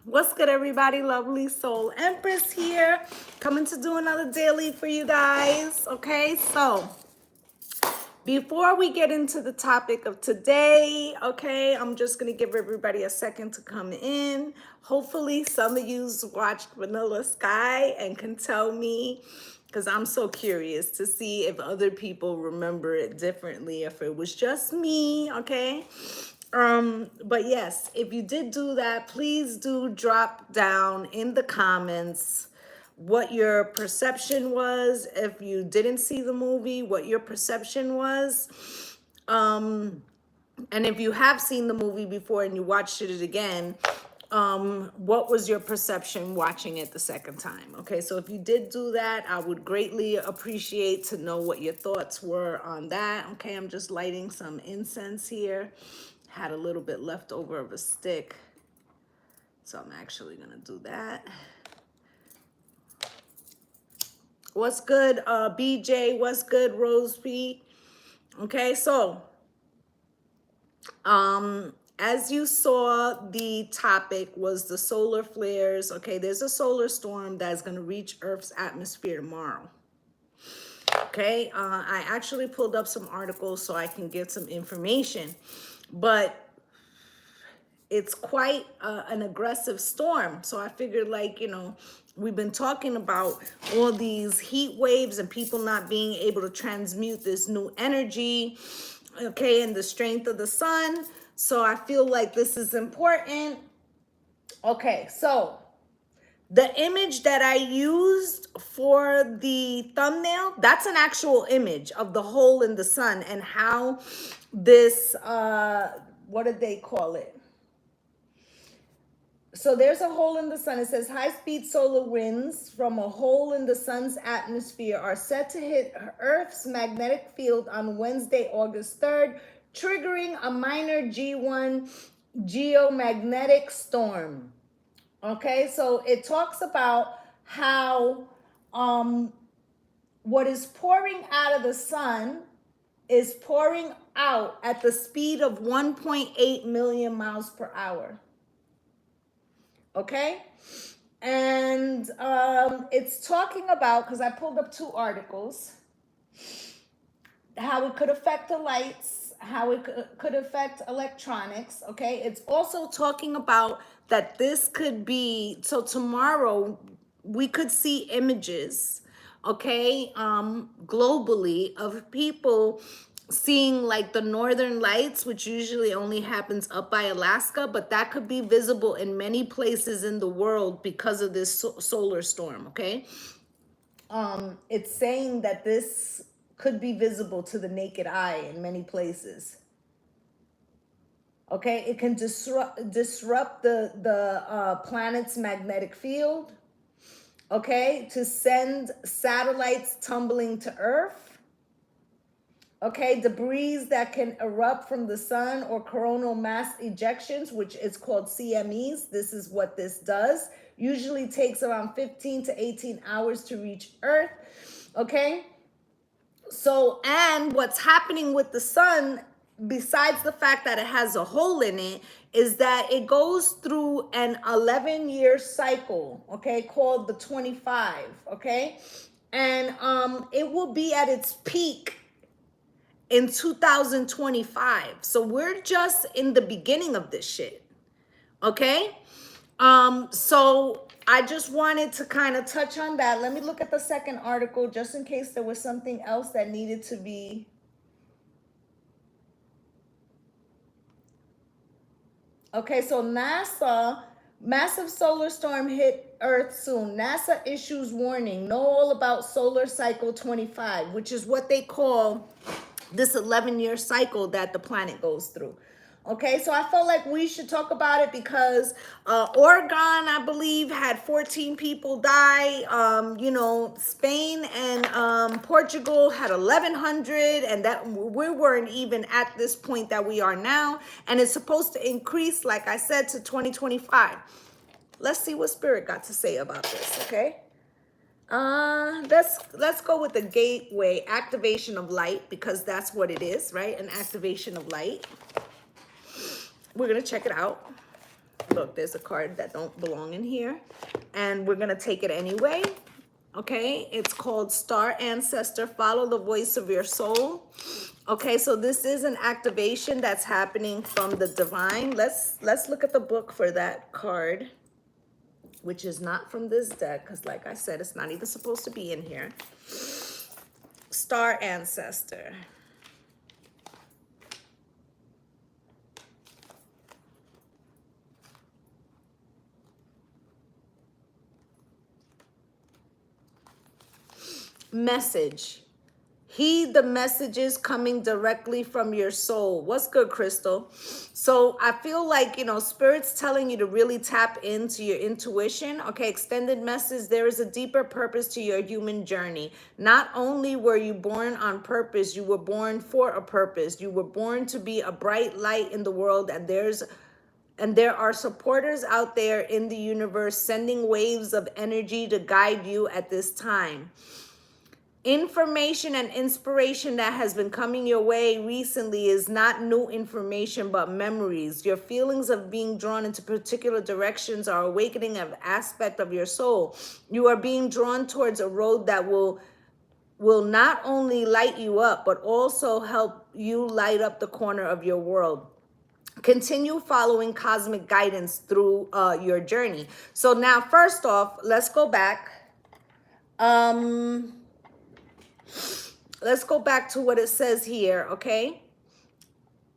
What's good, everybody? Lovely Soul Empress here, coming to do another daily for you guys. Okay, so before we get into the topic of today, okay, I'm just gonna give everybody a second to come in. Hopefully, some of you's watched Vanilla Sky and can tell me, because I'm so curious to see if other people remember it differently, if it was just me, okay? But yes, if you did do that, please do drop down in the comments what your perception was. If you didn't see the movie, what your perception was. And if you have seen the movie before and you watched it again, what was your perception watching it the second time? Okay, so if you did do that, I would greatly appreciate to know what your thoughts were on that. Okay, I'm just lighting some incense here. Had a little bit left over of a stick, so I'm actually gonna do that. What's good, BJ? What's good, Rose P? Okay, so as you saw, the topic was the solar flares. Okay, there's a solar storm that's going to reach Earth's atmosphere tomorrow. Okay, I actually pulled up some articles so I can get some information, but it's quite an aggressive storm. So I figured, like, we've been talking about all these heat waves and people not being able to transmute this new energy, okay, and the strength of the sun. So I feel like this is important. Okay, so the image that I used for the thumbnail, that's an actual image of the hole in the sun and how this, what did they call it? So there's a hole in the sun. It says high-speed solar winds from a hole in the sun's atmosphere are set to hit Earth's magnetic field on Wednesday, August 3rd, triggering a minor G1 geomagnetic storm. Okay, so it talks about how what is pouring out of the sun is pouring out at the speed of 1.8 million miles per hour. Okay, and it's talking about, because I pulled up two articles, how it could affect the lights, how it could affect electronics. Okay, it's also talking about that this could be, so tomorrow we could see images, okay, globally, of people seeing like the northern lights, which usually only happens up by Alaska, but that could be visible in many places in the world because of this solar storm. Okay, it's saying that this could be visible to the naked eye in many places. Okay, it can disrupt the planet's magnetic field. Okay, to send satellites tumbling to Earth. Okay, debris that can erupt from the sun or coronal mass ejections, which is called CMEs. This is what this does. Usually takes around 15 to 18 hours to reach Earth. Okay, so, and what's happening with the sun, besides the fact that it has a hole in it, is that it goes through an 11-year cycle, okay, called the 25, okay? And it will be at its peak in 2025. So we're just in the beginning of this shit. Okay? So I just wanted to kind of touch on that. Let me look at the second article just in case there was something else that needed to be. Okay, so NASA, massive solar storm hit Earth soon. NASA issues warning, know all about solar cycle 25, which is what they call this 11-year cycle that the planet goes through. Okay, so I felt like we should talk about it because Oregon, I believe, had 14 people die. Spain and Portugal had 1,100, and that we weren't even at this point that we are now. And it's supposed to increase, like I said, to 2025. Let's see what Spirit got to say about this, okay? Let's go with the gateway activation of light, because that's what it is, right? An activation of light. We're gonna check it out. look, there's a card that don't belong in here, and we're gonna take it anyway. Okay, it's called Star Ancestor. Follow the voice of your soul. Okay, so this is an activation that's happening from the divine. Let's look at the book for that card, which is not from this deck, because like I said, it's not even supposed to be in here. Star Ancestor. Message. Heed the messages coming directly from your soul. What's good, Crystal? So I feel like, you know, Spirit's telling you to really tap into your intuition. Okay, extended message. There is a deeper purpose to your human journey. Not only were you born on purpose, you were born for a purpose. You were born to be a bright light in the world, and there are supporters out there in the universe sending waves of energy to guide you at this time. Information and inspiration that has been coming your way recently is not new information, but memories. Your feelings of being drawn into particular directions are awakening an aspect of your soul. You are being drawn towards a road that will not only light you up, but also help you light up the corner of your world. Continue following cosmic guidance through your journey. So now, first off, let's go back. Let's go back to what it says here, okay?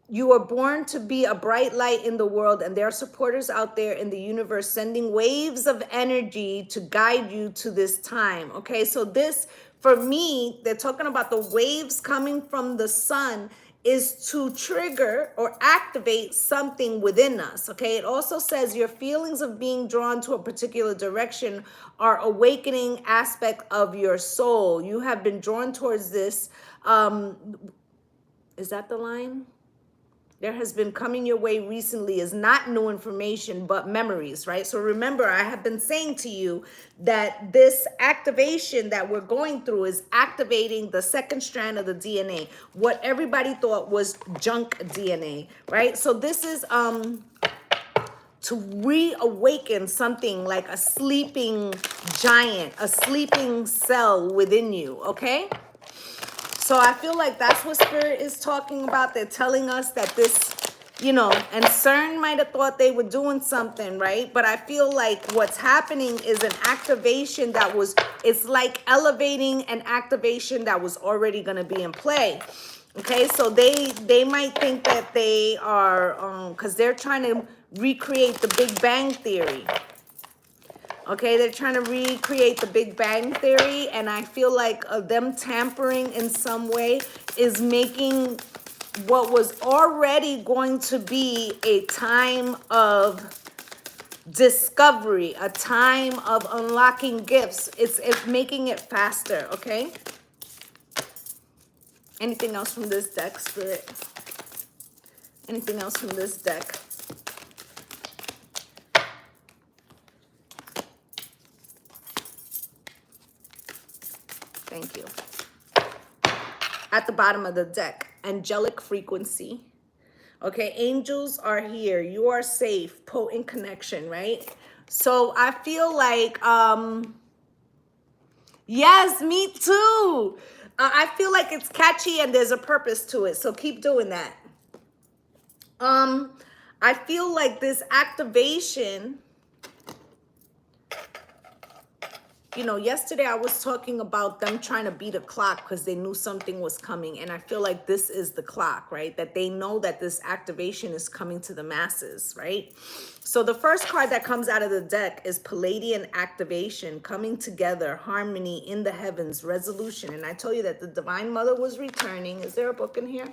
You were born to be a bright light in the world, and there are supporters out there in the universe sending waves of energy to guide you to this time, okay? So this, for me, they're talking about the waves coming from the sun is to trigger or activate something within us, okay? It also says your feelings of being drawn to a particular direction are awakening aspect of your soul. You have been drawn towards this. Is that the line? There has been coming your way recently is not new information, but memories, right? So remember, I have been saying to you that this activation that we're going through is activating the second strand of the DNA, what everybody thought was junk DNA, right? So this is to reawaken something like a sleeping giant, a sleeping cell within you, okay? So I feel like that's what Spirit is talking about. They're telling us that this, you know, and CERN might have thought they were doing something, right? But I feel like what's happening is an activation that was, it's like elevating an activation that was already going to be in play. Okay, so they might think that they are, because they're trying to recreate the Big Bang Theory. Okay, they're trying to recreate the Big Bang Theory, and I feel like them tampering in some way is making what was already going to be a time of discovery, a time of unlocking gifts. It's making it faster, okay? Anything else from this deck, Spirit? Anything else from this deck? Thank you. At the bottom of the deck, angelic frequency. Okay, angels are here. You are safe, potent connection, right? So I feel like, yes, me too. I feel like it's catchy and there's a purpose to it. So keep doing that. I feel like this activation, you know, yesterday I was talking about them trying to beat a clock because they knew something was coming. And I feel like this is the clock, right? That they know that this activation is coming to the masses, right? So the first card that comes out of the deck is Palladian activation, coming together, harmony in the heavens, resolution. And I told you that the Divine Mother was returning. Is there a book in here?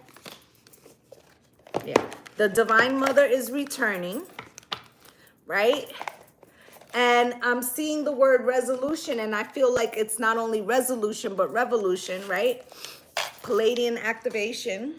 Yeah. The Divine Mother is returning, right? And I'm seeing the word resolution, and I feel like it's not only resolution, but revolution, right? Palladian activation.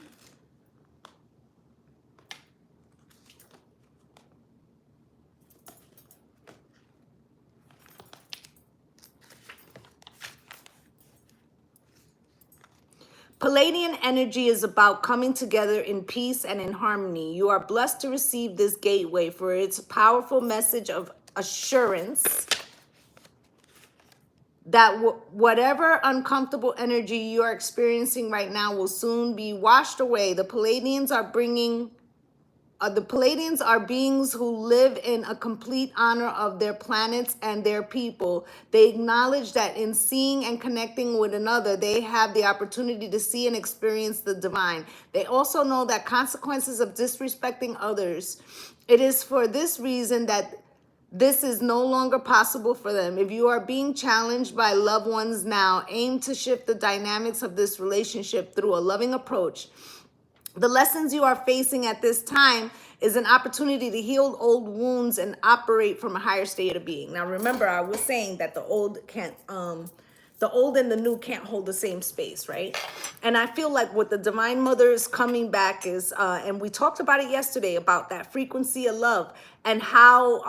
Palladian energy is about coming together in peace and in harmony. You are blessed to receive this gateway for its powerful message of assurance that whatever uncomfortable energy you are experiencing right now will soon be washed away. The Palladians are beings who live in a complete honor of their planets and their people. They acknowledge that in seeing and connecting with another, they have the opportunity to see and experience the divine. They also know that consequences of disrespecting others. It is for this reason that this is no longer possible for them. If you are being challenged by loved ones now, aim to shift the dynamics of this relationship through a loving approach. The lessons you are facing at this time is an opportunity to heal old wounds and operate from a higher state of being. Now, remember, I was saying that the old and the new can't hold the same space, right? And I feel like what the Divine Mother is coming back is, and we talked about it yesterday, about that frequency of love and how,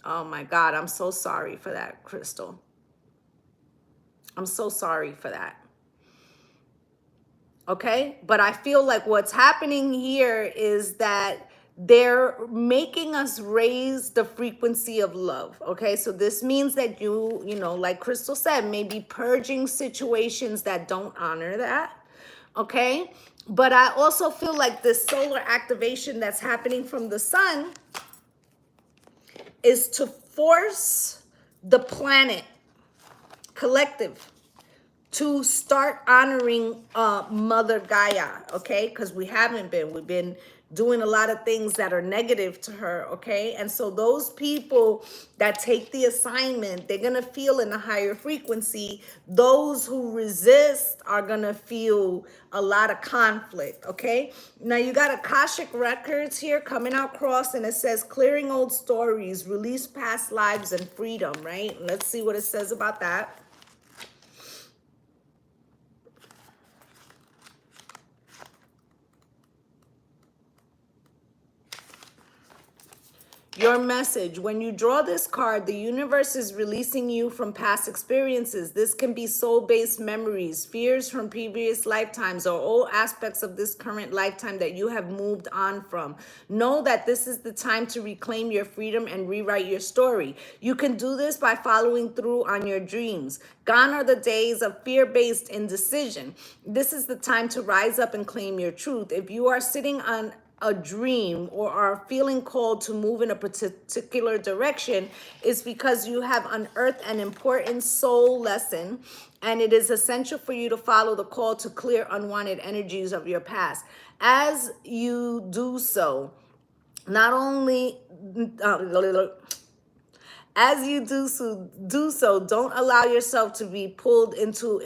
oh my God, I'm so sorry for that, Crystal. I'm so sorry for that. Okay, but I feel like what's happening here is that they're making us raise the frequency of love. Okay, so this means that you know, like Crystal said, maybe purging situations that don't honor that. Okay, but I also feel like this solar activation that's happening from the sun is to force the planet collective to start honoring Mother Gaia, okay? Because we've been doing a lot of things that are negative to her, okay? And so those people that take the assignment, they're gonna feel in a higher frequency. Those who resist are gonna feel a lot of conflict, okay? Now you got Akashic Records here coming out cross, and it says clearing old stories, release past lives and freedom, right? Let's see what it says about that. Your message. When you draw this card, the universe is releasing you from past experiences. This can be soul-based memories, fears from previous lifetimes, or all aspects of this current lifetime that you have moved on from. Know that this is the time to reclaim your freedom and rewrite your story. You can do this by following through on your dreams. Gone are the days of fear-based indecision. This is the time to rise up and claim your truth. If you are sitting on a dream or are feeling called to move in a particular direction, is because you have unearthed an important soul lesson, and it is essential for you to follow the call to clear unwanted energies of your past. As you do so, not only as you do so, don't allow yourself to be pulled into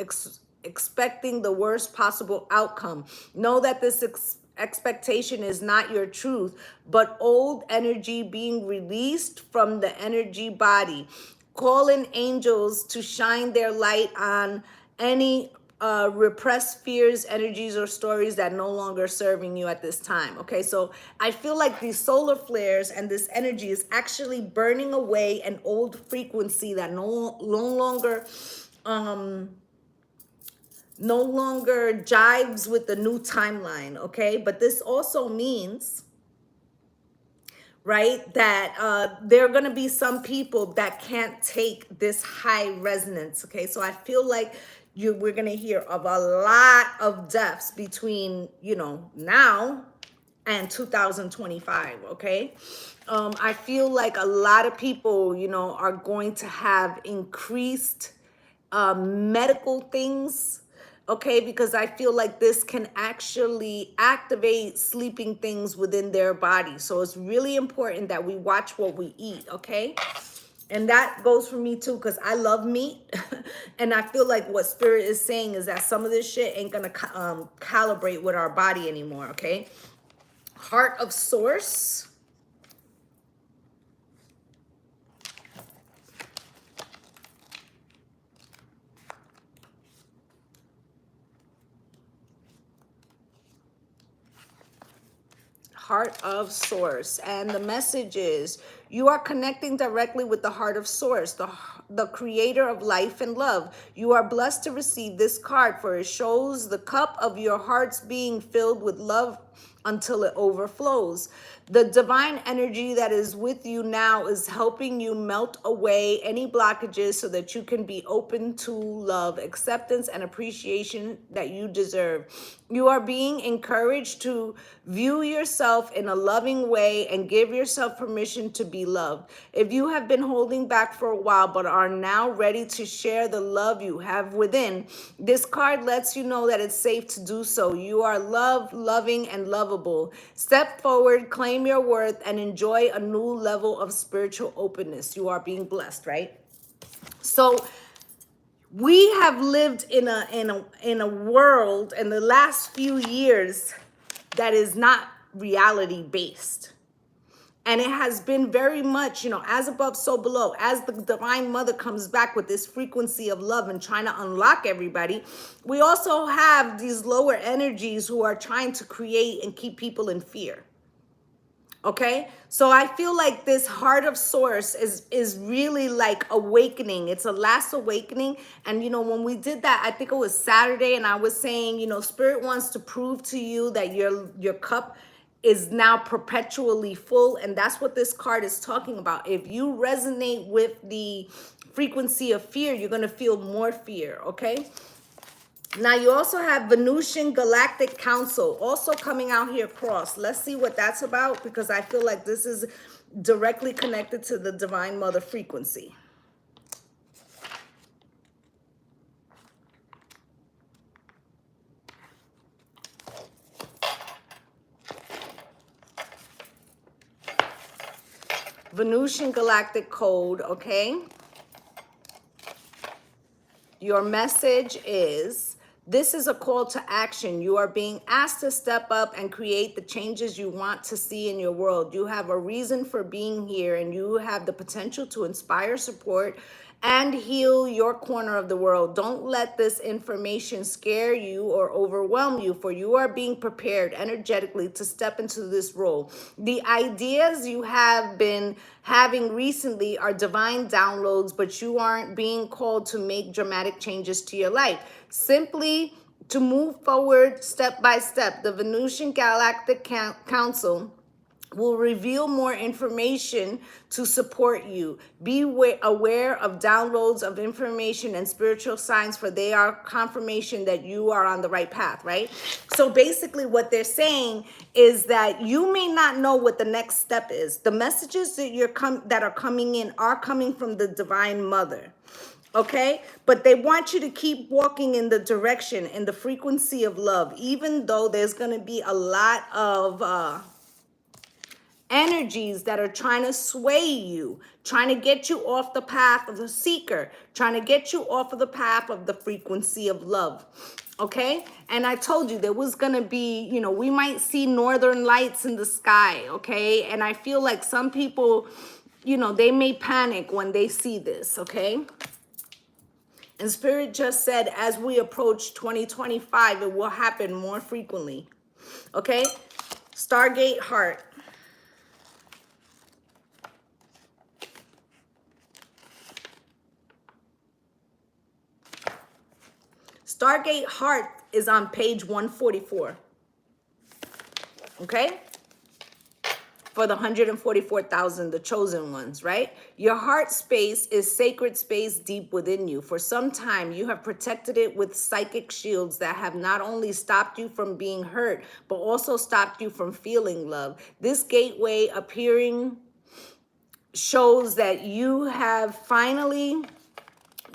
expecting the worst possible outcome. Know that this expectation is not your truth, but old energy being released from the energy body. Call in angels to shine their light on any repressed fears, energies, or stories that no longer serving you at this time. Okay, so I feel like these solar flares and this energy is actually burning away an old frequency that no longer jives with the new timeline. Okay, but this also means, right, that there are going to be some people that can't take this high resonance. Okay, so I feel like we're going to hear of a lot of deaths between, you know, now and 2025. Okay, I feel like a lot of people, you know, are going to have increased medical things. Okay, because I feel like this can actually activate sleeping things within their body. So it's really important that we watch what we eat, okay? And that goes for me too, because I love meat. And I feel like what Spirit is saying is that some of this shit ain't gonna calibrate with our body anymore, okay? Heart of Source. Heart of Source. And the message is, You are connecting directly with the heart of Source, the creator of life and love. You are blessed to receive this card, for it shows the cup of your hearts being filled with love until it overflows. The divine energy that is with you now is helping you melt away any blockages so that you can be open to love, acceptance, and appreciation that you deserve. You are being encouraged to view yourself in a loving way and give yourself permission to be loved. If you have been holding back for a while but are now ready to share the love you have within, this card lets you know that it's safe to do so. You are loved, loving, and lovable. Step forward, claim your worth, and enjoy a new level of spiritual openness. You are being blessed, right? So we have lived in a world in the last few years that is not reality based. And it has been very much, as above, so below. As the Divine Mother comes back with this frequency of love and trying to unlock everybody, we also have these lower energies who are trying to create and keep people in fear. Okay, so I feel like this heart of Source is really like awakening. It's a last awakening. And when we did that, I think it was Saturday, and I was saying, Spirit wants to prove to you that your cup is now perpetually full. And that's what this card is talking about. If you resonate with the frequency of fear, you're going to feel more fear. Okay. Now you also have Venusian Galactic Council also coming out here across. Let's see what that's about, because I feel like this is directly connected to the Divine Mother frequency. Venusian Galactic Code, okay? Your message is, this is a call to action. You are being asked to step up and create the changes you want to see in your world. You have a reason for being here, and you have the potential to inspire, support, and heal your corner of the world. Don't let this information scare you or overwhelm you, for you are being prepared energetically to step into this role. The ideas you have been having recently are divine downloads, but you aren't being called to make dramatic changes to your life. Simply to move forward step by step. The Venusian Galactic Council will reveal more information to support you. Be aware of downloads of information and spiritual signs, for they are confirmation that you are on the right path, right? So basically what they're saying is that you may not know what the next step is. The messages that are coming in are coming from the Divine Mother. Okay, but they want you to keep walking in the direction, in the frequency of love, even though there's going to be a lot of energies that are trying to sway you, trying to get you off the path of the seeker, trying to get you off of the path of the frequency of love. Okay, and I told you there was going to be, we might see northern lights in the sky. Okay, and I feel like some people, they may panic when they see this. Okay. And Spirit just said, as we approach 2025, it will happen more frequently. Okay? Stargate Heart. Stargate Heart is on page 144. Okay? For the 144,000, the chosen ones, right? Your heart space is sacred space deep within you. For some time, you have protected it with psychic shields that have not only stopped you from being hurt, but also stopped you from feeling love. This gateway appearing shows that you have finally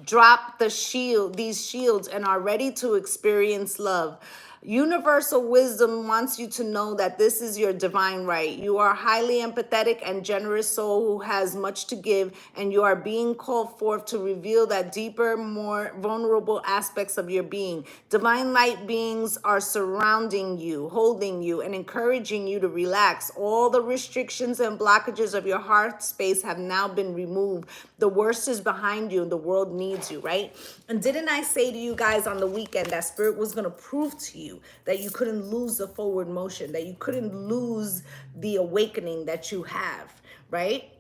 dropped these shields, and are ready to experience love. Universal wisdom wants you to know that this is your divine right. You are a highly empathetic and generous soul who has much to give, and you are being called forth to reveal that deeper, more vulnerable aspects of your being. Divine light beings are surrounding you, holding you, and encouraging you to relax. All the restrictions and blockages of your heart space have now been removed. The worst is behind you, and the world needs you, right? And didn't I say to you guys on the weekend that Spirit was going to prove to you that you couldn't lose the forward motion, that you couldn't lose the awakening that you have, right?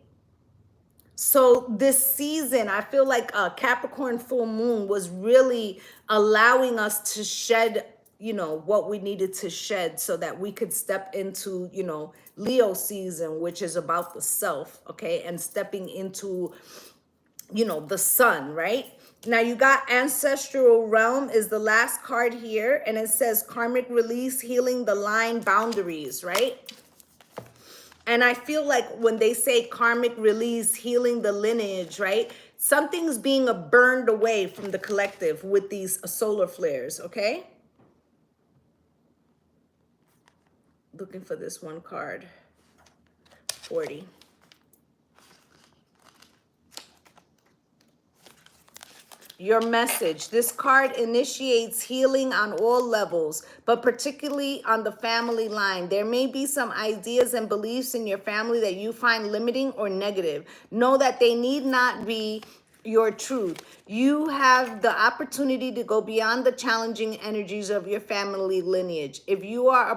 So this season, I feel like Capricorn full moon was really allowing us to shed, you know, what we needed to shed so that we could step into, you know, Leo season, which is about the self, okay? And stepping into, you know, the sun, right? Now you got ancestral realm is the last card here, and it says karmic release, healing the line boundaries, right? And I feel like when they say karmic release, healing the lineage, right? Something's being burned away from the collective with these solar flares, okay? Looking for this one card, 40. Your message. This card initiates healing on all levels, but particularly on the family line. There may be some ideas and beliefs in your family that you find limiting or negative. Know that they need not be your truth. You have the opportunity to go beyond the challenging energies of your family lineage. If you are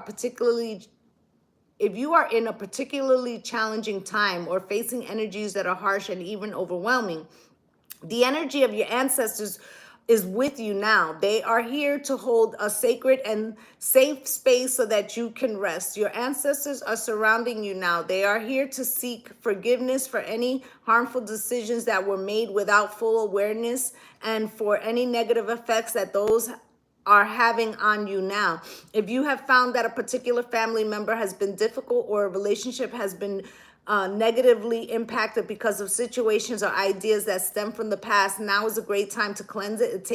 in a particularly challenging time or facing energies that are harsh and even overwhelming, the energy of your ancestors is with you now. They are here to hold a sacred and safe space so that you can rest. Your ancestors are surrounding you now. They are here to seek forgiveness for any harmful decisions that were made without full awareness and for any negative effects that those are having on you now. If you have found that a particular family member has been difficult or a relationship has been negatively impacted because of situations or ideas that stem from the past, now is a great time to cleanse it.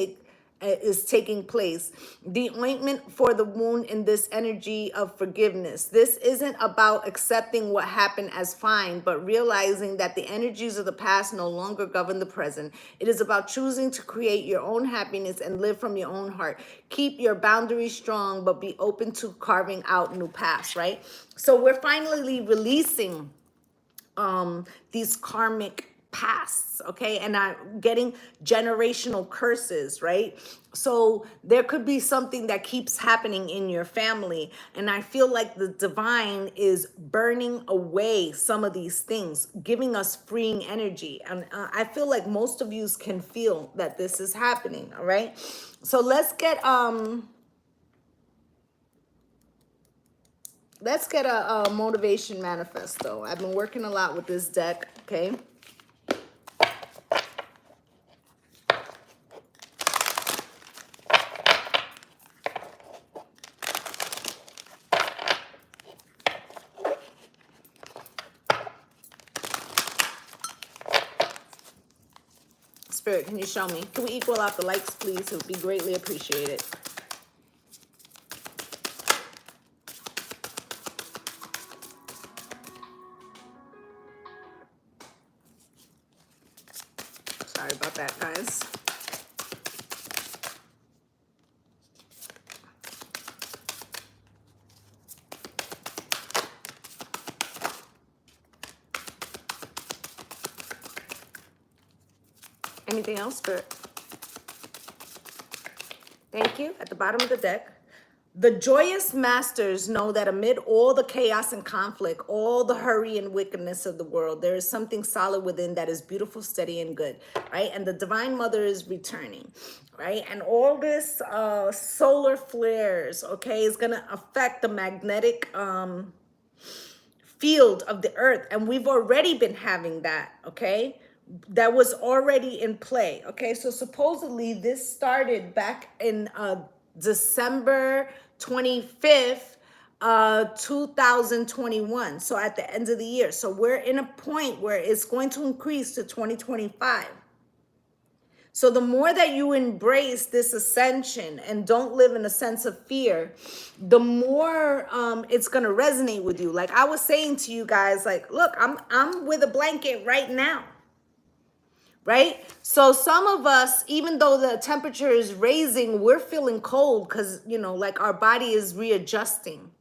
Is taking place. The ointment for the wound in this energy of forgiveness. This isn't about accepting what happened as fine, but realizing that the energies of the past no longer govern the present. It is about choosing to create your own happiness and live from your own heart. Keep your boundaries strong, but be open to carving out new paths, right? So we're finally releasing these karmic pasts, okay? And I'm getting generational curses, right? So there could be something that keeps happening in your family, and I feel like the divine is burning away some of these things, giving us freeing energy. And I feel like most of you can feel that this is happening, all right? So let's get a motivation manifesto. I've been working a lot with this deck, okay? Spirit, can you show me? Can we equal out the likes, please? It would be greatly appreciated. Sorry about that, guys. Anything else, Spirit? Thank you. At the bottom of the deck. The joyous masters know that amid all the chaos and conflict, all the hurry and wickedness of the world, there is something solid within that is beautiful, steady, and good, right? And the Divine Mother is returning, right? And all this solar flares, okay, is going to affect the magnetic field of the earth. And we've already been having that, okay? That was already in play, okay? So supposedly this started back in December 25th, 2021. So at the end of the year. So we're in a point where it's going to increase to 2025. So the more that you embrace this ascension and don't live in a sense of fear, the more it's gonna resonate with you. Like I was saying to you guys, like, look, I'm with a blanket right now. Right? So some of us, even though the temperature is raising, we're feeling cold because, you know, like our body is readjusting,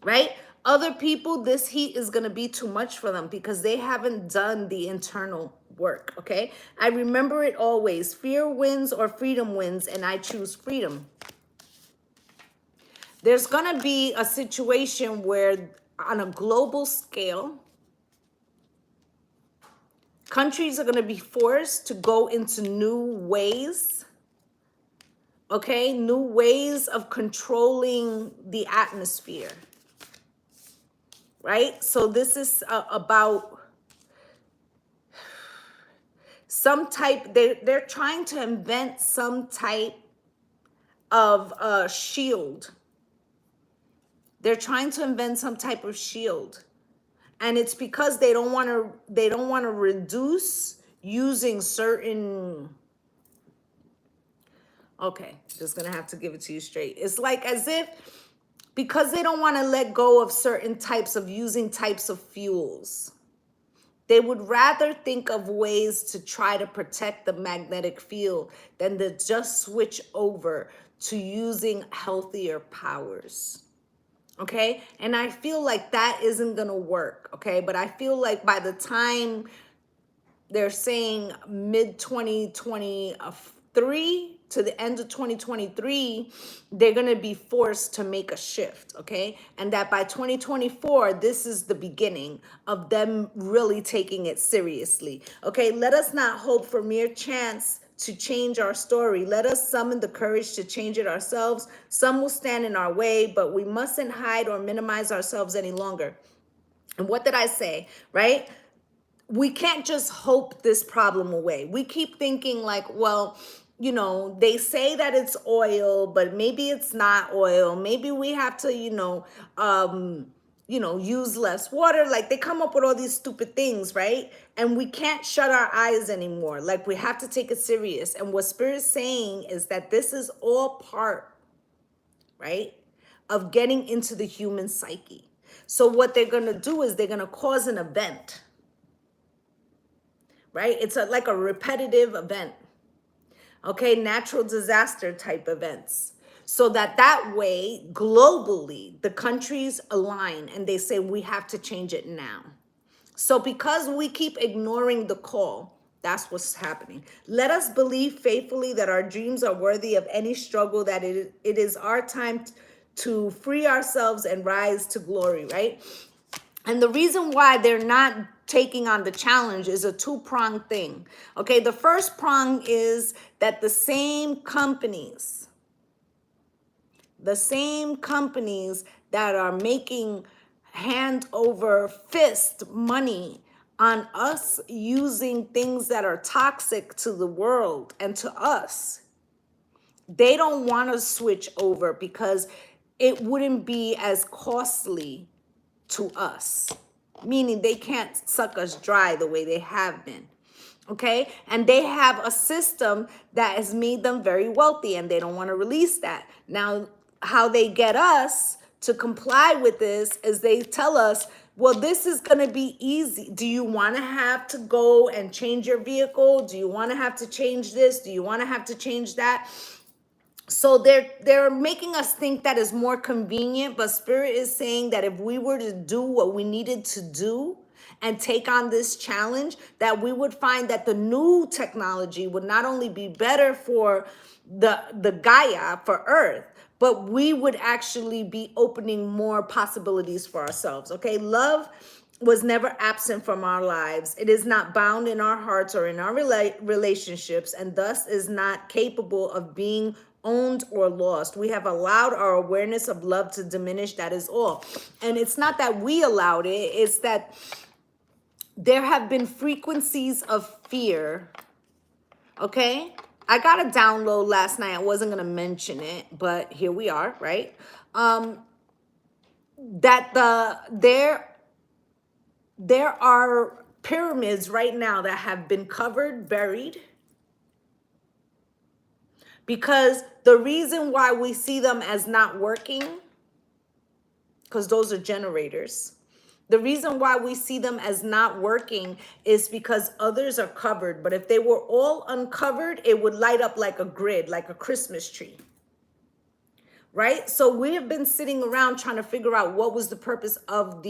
right? Other people, this heat is going to be too much for them because they haven't done the internal work, okay? I remember it always. Fear wins or freedom wins, and I choose freedom. There's going to be a situation where on a global scale, Countries are going to be forced to go into new ways, okay? New ways of controlling the atmosphere, right? So this is about some type, they're trying to invent some type of shield. They're trying to invent some type of shield. And it's because they don't want to reduce using certain, okay, just gonna have to give it to you straight. It's like as if, because they don't want to let go of certain types of using types of fuels, they would rather think of ways to try to protect the magnetic field than to just switch over to using healthier powers. Okay. And I feel like that isn't going to work. Okay. But I feel like by the time they're saying mid 2023 to the end of 2023, they're going to be forced to make a shift. Okay. And that by 2024, this is the beginning of them really taking it seriously. Okay. Let us not hope for mere chance to change our story. Let us summon the courage to change it ourselves. Some will stand in our way, but we mustn't hide or minimize ourselves any longer. And what did I say? Right? We can't just hope this problem away. We keep thinking like, well, you know, they say that it's oil, but maybe it's not oil. Maybe we have to, use less water. Like they come up with all these stupid things, right? And we can't shut our eyes anymore. Like we have to take it serious. And what Spirit's saying is that this is all part, right, of getting into the human psyche. So what they're going to do is they're going to cause an event, right? It's like a repetitive event, okay? Natural disaster type events. So that way, globally, the countries align and they say, we have to change it now. So because we keep ignoring the call, that's what's happening. Let us believe faithfully that our dreams are worthy of any struggle, that it is our time to free ourselves and rise to glory, right? And the reason why they're not taking on the challenge is a two-pronged thing. Okay, the first prong is that the same companies that are making hand over fist money on us using things that are toxic to the world and to us, they don't want to switch over because it wouldn't be as costly to us, meaning they can't suck us dry the way they have been. Okay. And they have a system that has made them very wealthy and they don't want to release that. Now, how they get us to comply with this is they tell us, well, this is going to be easy. Do you want to have to go and change your vehicle? Do you want to have to change this? Do you want to have to change that? So they're making us think that is more convenient, but Spirit is saying that if we were to do what we needed to do and take on this challenge, that we would find that the new technology would not only be better for the Gaia, for Earth, but we would actually be opening more possibilities for ourselves. Okay, love was never absent from our lives. It is not bound in our hearts or in our relationships, and thus is not capable of being owned or lost. We have allowed our awareness of love to diminish. That is all. And it's not that we allowed it, it's that there have been frequencies of fear. Okay, I got a download last night. I wasn't going to mention it, but here we are, right? That there are pyramids right now that have been covered, buried, because the reason why we see them as not working, because those are generators. The reason why we see them as not working is because others are covered. But if they were all uncovered, it would light up like a grid, like a Christmas tree. Right? So we have been sitting around trying to figure out what was the purpose of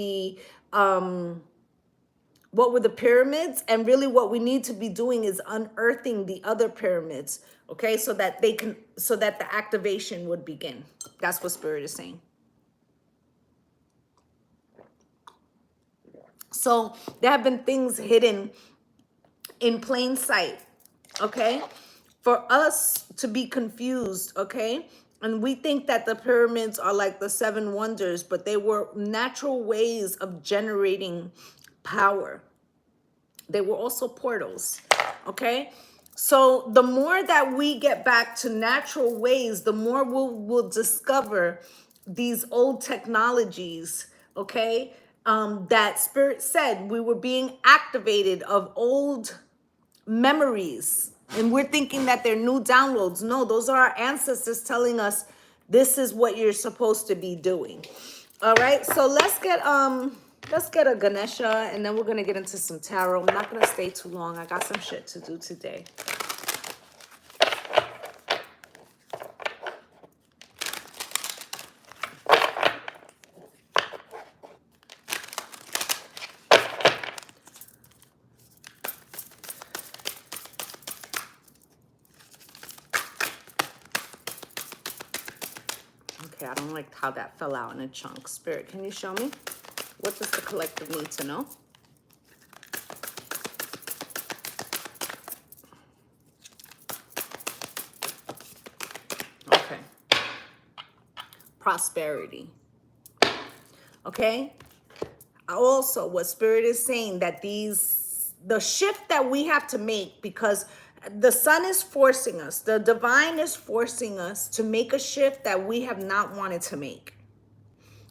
what were the pyramids, and really what we need to be doing is unearthing the other pyramids, okay, so that the activation would begin. That's what Spirit is saying. So there have been things hidden in plain sight, okay? For us to be confused, okay? And we think that the pyramids are like the seven wonders, but they were natural ways of generating power. They were also portals, okay? So the more that we get back to natural ways, the more we'll discover these old technologies, okay? That Spirit said we were being activated of old memories. And we're thinking that they're new downloads. No, those are our ancestors telling us this is what you're supposed to be doing. All right, so let's get a Ganesha, and then we're gonna get into some tarot. I'm not gonna stay too long. I got some shit to do today. Okay, I don't like how that fell out in a chunk. Spirit, can you show me? What does the collective need to know? Okay. Prosperity. Okay? Also, what Spirit is saying, that the shift that we have to make, because the sun is forcing us, the divine is forcing us to make a shift that we have not wanted to make.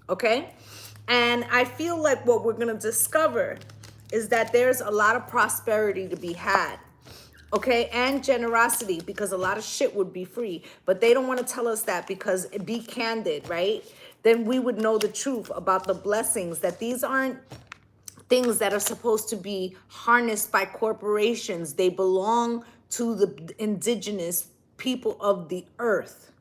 Okay? And I feel like what we're going to discover is that there's a lot of prosperity to be had. Okay? And generosity, because a lot of shit would be free. But they don't want to tell us that, because be candid, right? Then we would know the truth about the blessings, that these aren't things that are supposed to be harnessed by corporations. They belong to the indigenous people of the earth.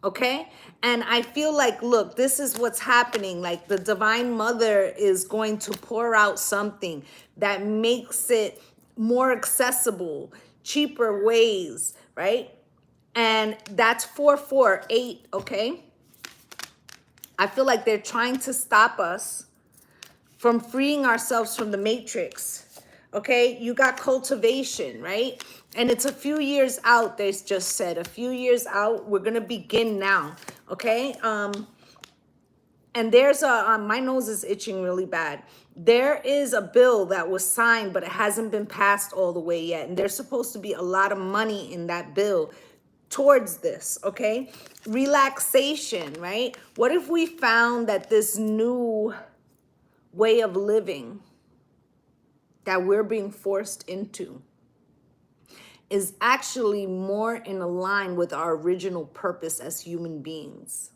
Okay? And I feel like, look, this is what's happening. Like, the Divine Mother is going to pour out something that makes it more accessible, cheaper ways, right? And that's 448, okay? I feel like they're trying to stop us from freeing ourselves from the matrix. Okay, you got cultivation, right? And it's a few years out. They just said a few years out. We're gonna begin now. Okay. And there's my nose is itching really bad. There is a bill that was signed, but it hasn't been passed all the way yet. And there's supposed to be a lot of money in that bill towards this. Okay, relaxation, right? What if we found that this new way of living that we're being forced into is actually more in line with our original purpose as human beings?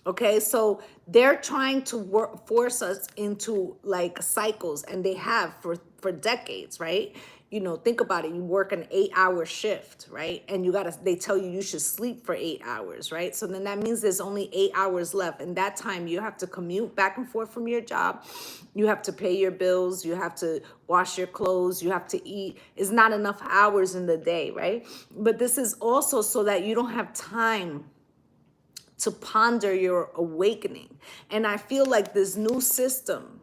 Okay, so they're trying to force us into like cycles, and they have for decades, right? You know, think about it. You work an 8-hour shift, right? And they tell you should sleep for 8 hours, right? So then that means there's only 8 hours left. And that time you have to commute back and forth from your job. You have to pay your bills. You have to wash your clothes. You have to eat. It's not enough hours in the day, right? But this is also so that you don't have time to ponder your awakening. And I feel like this new system,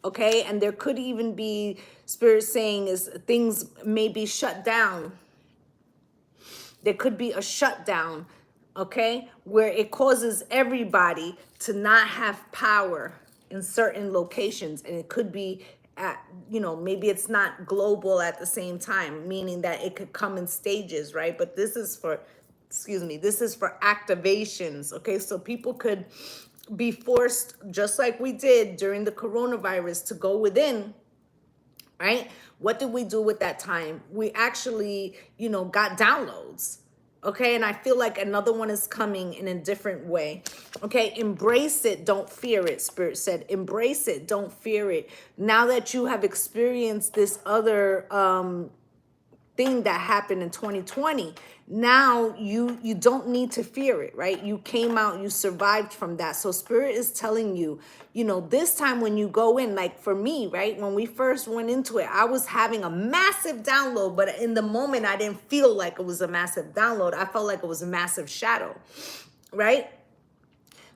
okay, and there could even be Spirit saying is things may be shut down. There could be a shutdown, okay, where it causes everybody to not have power in certain locations. And it could be at, you know, maybe it's not global at the same time, meaning that it could come in stages, right? But this is for, this is for activations, okay? So people could be forced, just like we did during the coronavirus, to go within, right? What did we do with that time? We actually, you know, got downloads. Okay, and I feel like another one is coming in a different way. Okay, embrace it, don't fear it. Spirit said, embrace it, don't fear it. Now that you have experienced this other thing that happened in 2020, now you don't need to fear it, right? You came out, you survived from that. So Spirit is telling you, you know, this time when you go in, like for me, right, when we first went into it, I was having a massive download, but in the moment I didn't feel like it was a massive download. I felt like it was a massive shadow, right?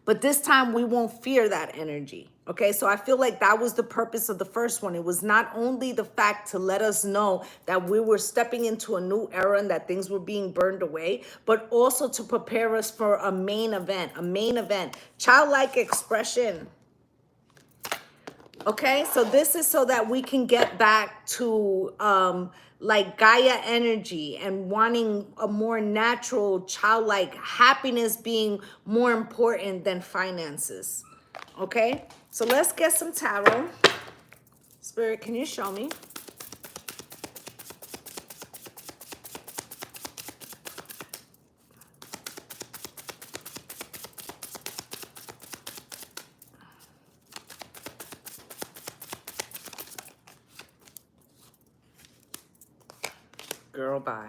But this time we won't fear that energy. Okay, so I feel like that was the purpose of the first one. It was not only the fact to let us know that we were stepping into a new era and that things were being burned away, but also to prepare us for a main event, childlike expression. Okay, so this is so that we can get back to like Gaia energy and wanting a more natural, childlike happiness being more important than finances. Okay, so let's get some tarot. Spirit, can you show me? Girl, bye.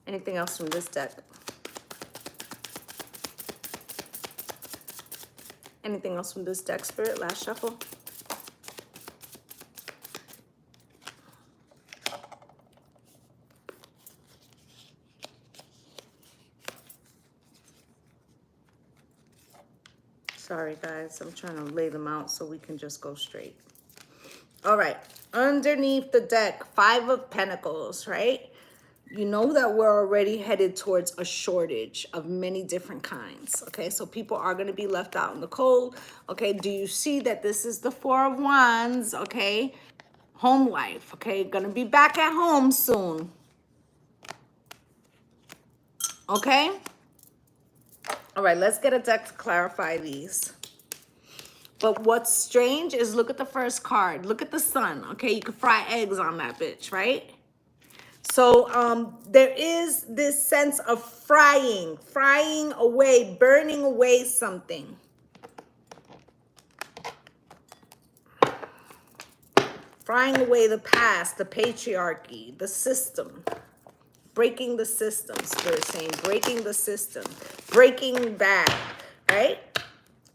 Anything else from this deck? Anything else from this deck, Spirit? Last shuffle. Sorry, guys. I'm trying to lay them out so we can just go straight. All right. Underneath the deck, 5 of Pentacles, right? You know that we're already headed towards a shortage of many different kinds. Okay, so people are going to be left out in the cold. Okay, do you see that this is the 4 of Wands? Okay, home life. Okay, going to be back at home soon. Okay. All right, let's get a deck to clarify these. But what's strange is look at the first card. Look at the sun. Okay, you can fry eggs on that bitch, right? So there is this sense of frying away, burning away something. Frying away the past, the patriarchy, the system. Breaking the system, Spirit saying, breaking the system. Breaking bad, right?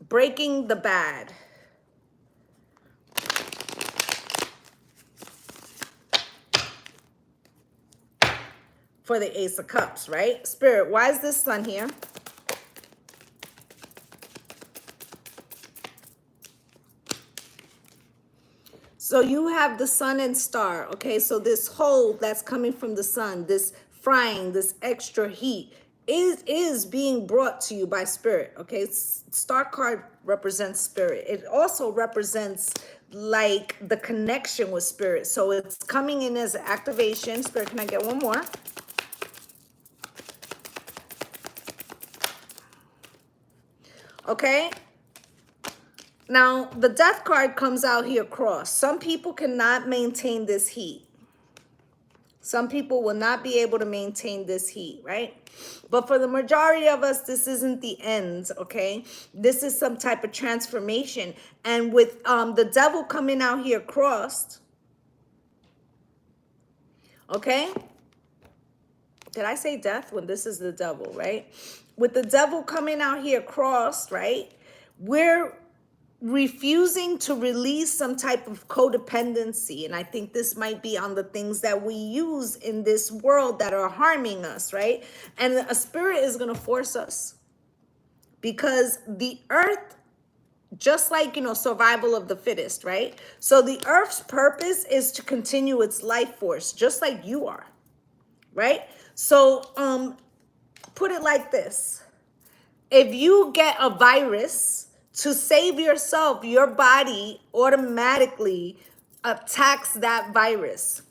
Breaking the bad. For the Ace of Cups, right? Spirit, why is this sun here? So you have the sun and star, okay? So this hole that's coming from the sun, this frying, this extra heat is being brought to you by spirit, okay? Star card represents spirit. It also represents like the connection with spirit. So it's coming in as activation. Spirit, can I get one more? Okay. Now, the death card comes out here crossed. Some people cannot maintain this heat. Some people will not be able to maintain this heat, right? But for the majority of us, this isn't the end, okay? This is some type of transformation. And with the devil coming out here crossed, okay? Did I say death when this is the devil, right? With the devil coming out here crossed, right? We're refusing to release some type of codependency. And I think this might be on the things that we use in this world that are harming us, right? And a spirit is going to force us because the earth, just like, you know, survival of the fittest, right? So the earth's purpose is to continue its life force, just like you are, right? So put it like this. If you get a virus, to save yourself, your body automatically attacks that virus.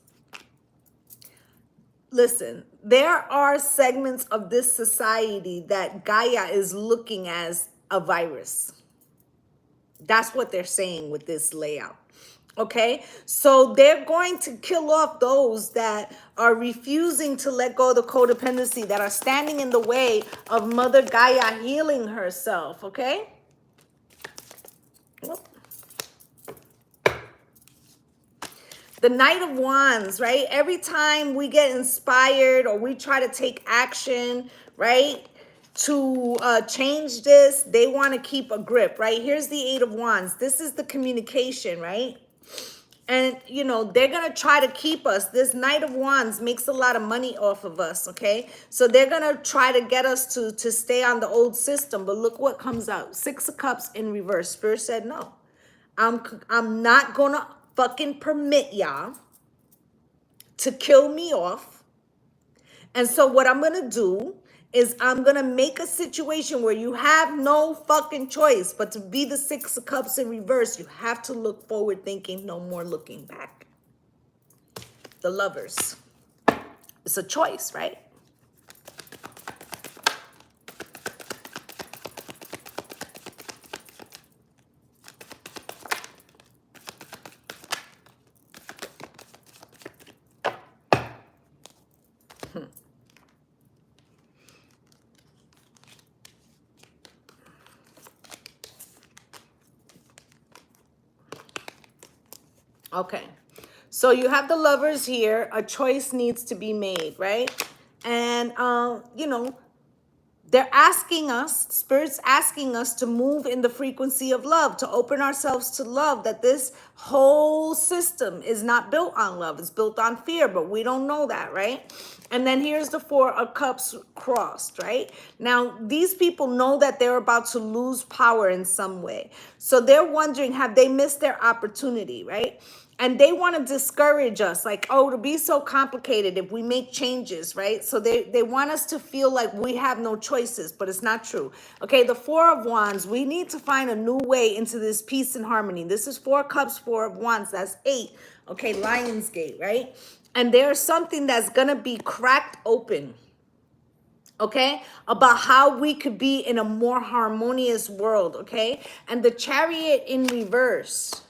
Listen, there are segments of this society that Gaia is looking as a virus. That's what they're saying with this layout. Okay, so they're going to kill off those that are refusing to let go of the codependency, that are standing in the way of Mother Gaia healing herself. Okay. The Knight of Wands, right? Every time we get inspired or we try to take action, right, to change this, they want to keep a grip, right? Here's the Eight of Wands. This is the communication, right? And, you know, they're going to try to keep us. This Knight of Wands makes a lot of money off of us, okay? So they're going to try to get us to stay on the old system. But look what comes out. Six of Cups in reverse. Spirit said, no. I'm not going to fucking permit y'all to kill me off. And so what I'm going to do is I'm going to make a situation where you have no fucking choice but to be the Six of Cups in reverse. You have to look forward thinking, no more looking back. The Lovers. It's a choice, right? Okay, so you have the Lovers here. A choice needs to be made, right? And, you know, they're asking us, Spirit's asking us to move in the frequency of love, to open ourselves to love, that this whole system is not built on love. It's built on fear, but we don't know that, right? And then here's the Four of Cups crossed, right? Now, these people know that they're about to lose power in some way. So they're wondering, have they missed their opportunity, right? And they want to discourage us, like, oh, to be so complicated if we make changes, right? So they want us to feel like we have no choices, but it's not true. Okay, the Four of Wands, we need to find a new way into this peace and harmony. This is Four Cups, Four of Wands, that's 8. Okay, Lionsgate, right? And there's something that's going to be cracked open, okay, about how we could be in a more harmonious world, okay? And the Chariot in reverse.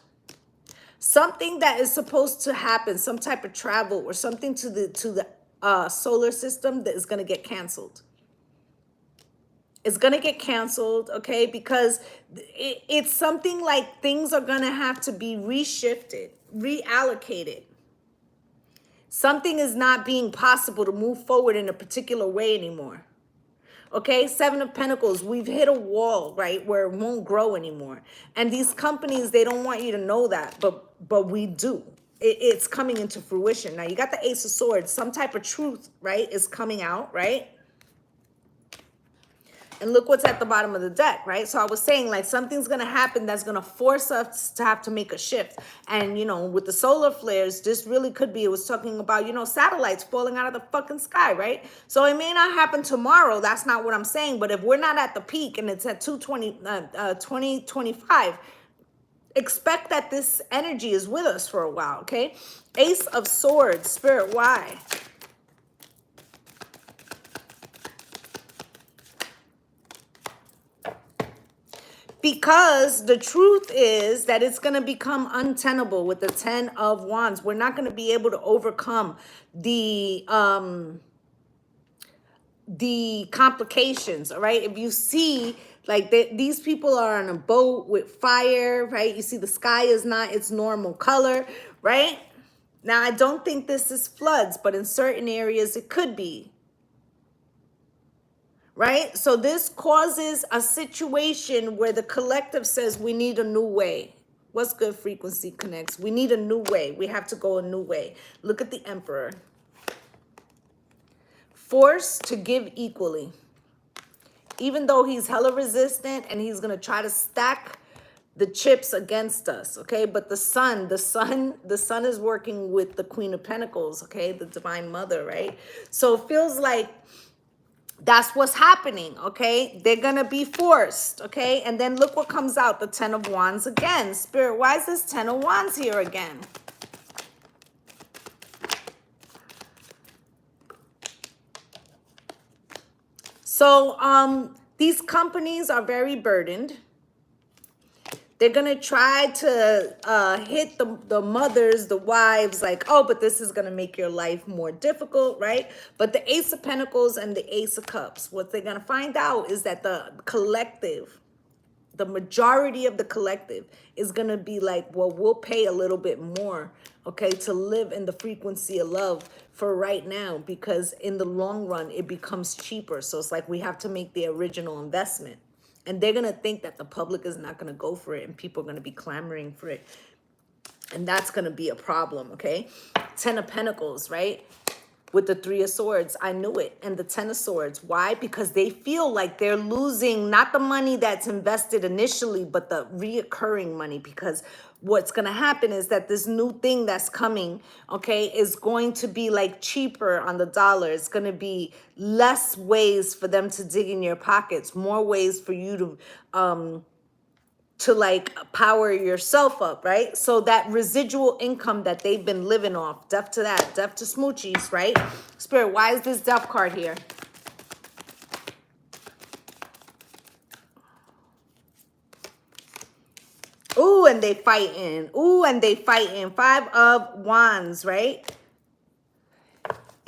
Something that is supposed to happen, some type of travel or something to the solar system that is going to get canceled. It's going to get canceled, okay? Because it's something like things are going to have to be reshifted, reallocated. Something is not being possible to move forward in a particular way anymore. Okay, Seven of Pentacles, we've hit a wall, right, where it won't grow anymore. And these companies, they don't want you to know that, but we do. It's coming into fruition. Now, you got the Ace of Swords. Some type of truth, right, is coming out, right? And look what's at the bottom of the deck, right? So I was saying, like, something's going to happen that's going to force us to have to make a shift. And, you know, with the solar flares, this really could be, it was talking about, you know, satellites falling out of the fucking sky, right? So it may not happen tomorrow. That's not what I'm saying. But if we're not at the peak and it's at 2025, expect that this energy is with us for a while, okay? Ace of Swords, Spirit, why? Because the truth is that it's going to become untenable with the 10 of Wands. We're not going to be able to overcome the complications, all right? If you see, like, these people are on a boat with fire, right? You see the sky is not its normal color, right? Now, I don't think this is floods, but in certain areas it could be. Right? So this causes a situation where the collective says we need a new way. What's good, Frequency Connects? We need a new way. We have to go a new way. Look at the Emperor. Forced to give equally. Even though he's hella resistant and he's going to try to stack the chips against us, okay? But the sun is working with the Queen of Pentacles, okay? The Divine Mother, right? So it feels like that's what's happening, okay? They're going to be forced, okay? And then look what comes out, the 10 of Wands again. Spirit, why is this 10 of Wands here again? So these companies are very burdened. They're going to try to hit the mothers, the wives, like, oh, but this is going to make your life more difficult, right? But the Ace of Pentacles and the Ace of Cups, what they're going to find out is that the collective, The majority of the collective is going to be like, well, we'll pay a little bit more, okay, to live in the frequency of love for right now, because in the long run, it becomes cheaper. So it's like we have to make the original investment. And they're going to think that the public is not going to go for it and people are going to be clamoring for it. And that's going to be a problem, okay? 10 of Pentacles, right? With the 3 of Swords, I knew it. And the 10 of Swords, why? Because they feel like they're losing not the money that's invested initially, but the reoccurring money. Because what's going to happen is that this new thing that's coming, okay, is going to be like cheaper on the dollar. It's going to be less ways for them to dig in your pockets, more ways for you to like power yourself up, right? So that residual income that they've been living off, death to that, death to smoochies, right? Spirit, why is this death card here? Ooh, and they fighting. Ooh, and they fighting. 5 of Wands, right?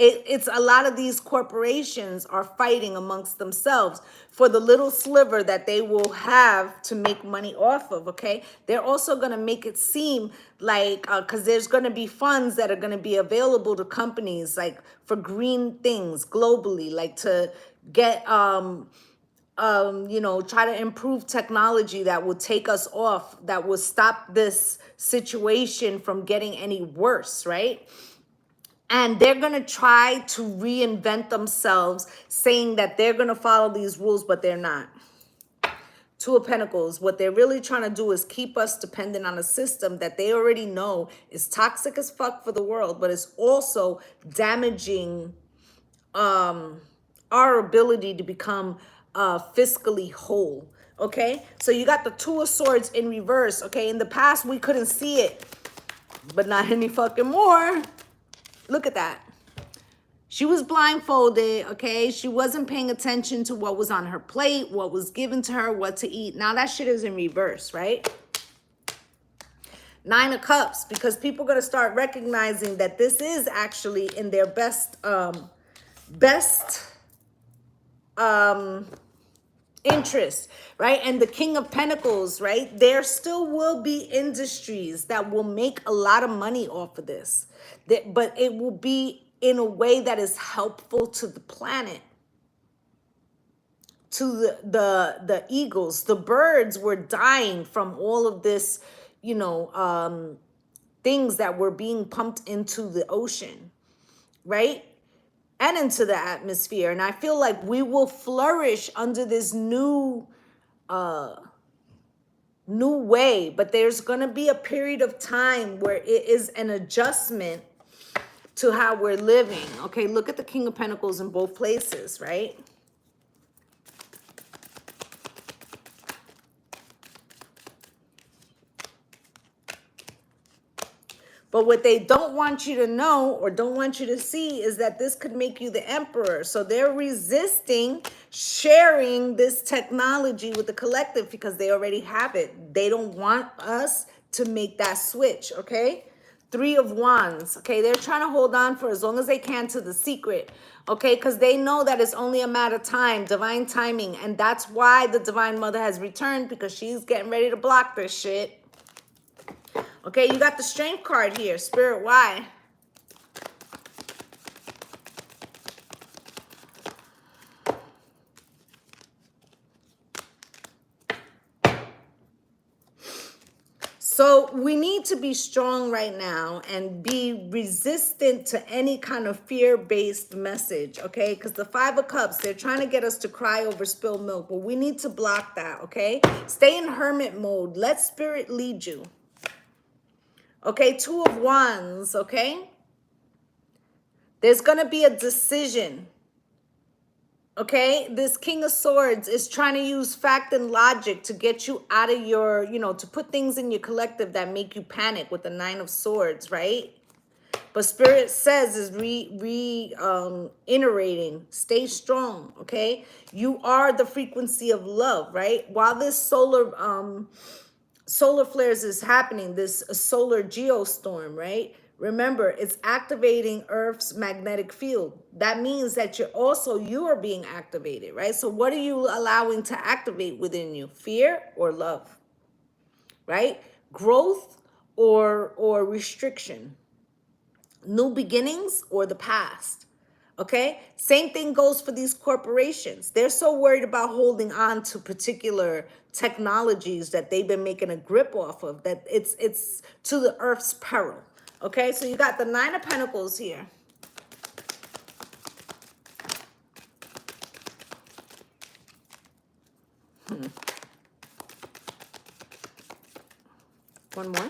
It's a lot of these corporations are fighting amongst themselves for the little sliver that they will have to make money off of, okay? They're also going to make it seem like, because there's going to be funds that are going to be available to companies, like for green things globally, like to get, you know, try to improve technology that will take us off, that will stop this situation from getting any worse, right? And they're going to try to reinvent themselves, saying that they're going to follow these rules, but they're not. 2 of Pentacles, what they're really trying to do is keep us dependent on a system that they already know is toxic as fuck for the world, but it's also damaging our ability to become fiscally whole, okay? So you got the 2 of Swords in reverse, okay? In the past, we couldn't see it, but not any fucking more. Look at that. She was blindfolded, okay? She wasn't paying attention to what was on her plate, what was given to her, what to eat. Now that shit is in reverse, right? 9 of Cups, because people are going to start recognizing that this is actually in their best interest, right? And the King of Pentacles, right? There still will be industries that will make a lot of money off of this, but it will be in a way that is helpful to the planet, to the eagles. The birds were dying from all of this, you know, things that were being pumped into the ocean, right? And into the atmosphere. And I feel like we will flourish under this new way, but there's going to be a period of time where it is an adjustment to how we're living. Okay, look at the King of Pentacles in both places, right? But what they don't want you to know or don't want you to see is that this could make you the emperor. So they're resisting sharing this technology with the collective because they already have it. They don't want us to make that switch, okay? 3 of Wands, okay? They're trying to hold on for as long as they can to the secret, okay? Because they know that it's only a matter of time, divine timing. And that's why the Divine Mother has returned, because she's getting ready to block this shit. Okay, you got the Strength card here. Spirit, why? So we need to be strong right now and be resistant to any kind of fear-based message, okay? Because the 5 of Cups, they're trying to get us to cry over spilled milk, but we need to block that, okay? Stay in hermit mode. Let Spirit lead you. Okay, 2 of Wands, okay? There's going to be a decision, okay? This King of Swords is trying to use fact and logic to get you out of your, you know, to put things in your collective that make you panic with the 9 of Swords, right? But Spirit says is reiterating, stay strong, okay? You are the frequency of love, right? While this solar flares is happening, this solar geostorm, right? Remember, it's activating Earth's magnetic field. That means that you are being activated, right? So what are you allowing to activate within you? Fear or love, right? Growth or restriction, new beginnings or the past. Okay, same thing goes for these corporations. They're so worried about holding on to particular technologies that they've been making a grip off of that it's to the earth's peril. Okay, so you got the Nine of Pentacles here. One more.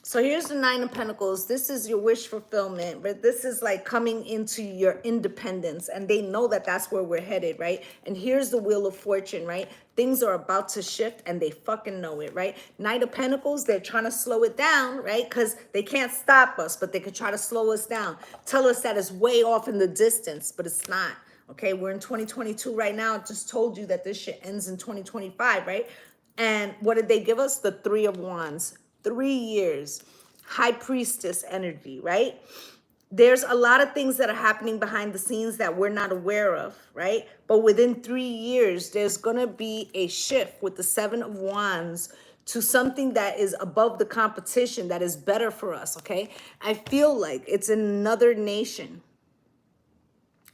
So here's the Nine of Pentacles. This is your wish fulfillment, but this is like coming into your independence, and they know that that's where we're headed, right? And here's the Wheel of Fortune, right? Things are about to shift and they fucking know it, right? Knight of Pentacles, they're trying to slow it down, right? Because they can't stop us, but they could try to slow us down. Tell us that it's way off in the distance, but it's not. Okay, we're in 2022 right now. I just told you that this shit ends in 2025, right? And what did they give us? The Three of Wands. 3 years. High Priestess energy, right? There's a lot of things that are happening behind the scenes that we're not aware of, right? But within 3 years, there's going to be a shift with the Seven of Wands to something that is above the competition, that is better for us, okay? I feel like it's another nation.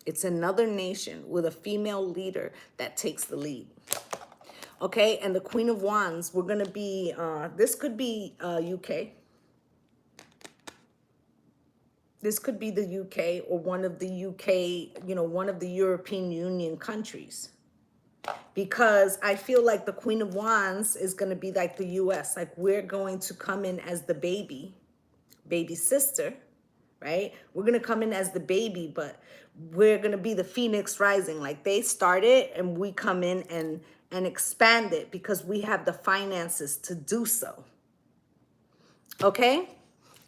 It's another nation with a female leader that takes the lead. Okay, and the Queen of Wands, we're going to be, this could be UK. This could be the UK or one of the UK, one of the European Union countries. Because I feel like the Queen of Wands is going to be like the US. Like we're going to come in as the baby sister, right? We're going to come in as the baby, but we're going to be the Phoenix Rising. Like they started and we come in and expand it because we have the finances to do so. Okay?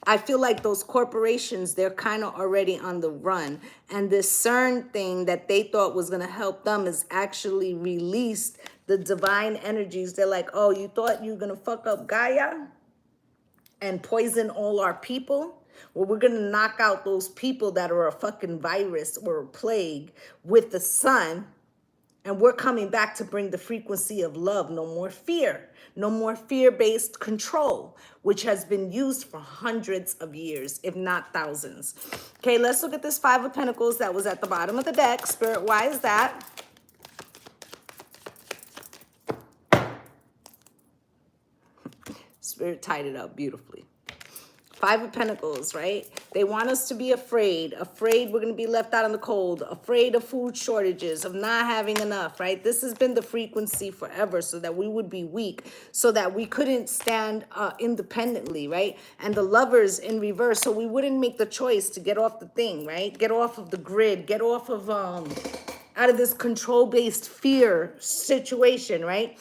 I feel like those corporations, they're kind of already on the run. And this CERN thing that they thought was going to help them is actually released the divine energies. They're like, oh, you thought you were going to fuck up Gaia and poison all our people? Well, we're going to knock out those people that are a fucking virus or a plague with the sun. And we're coming back to bring the frequency of love. No more fear. No more fear-based control, which has been used for hundreds of years, if not thousands. Okay, let's look at this Five of Pentacles that was at the bottom of the deck. Spirit, why is that? Spirit tied it up beautifully. Five of Pentacles, right? They want us to be afraid we're going to be left out in the cold, afraid of food shortages, of not having enough, right? This has been the frequency forever, so that we would be weak, so that we couldn't stand independently, right? And the Lovers in reverse, so we wouldn't make the choice to get off the thing, right? Get off of the grid, get off of, out of this control-based fear situation, right?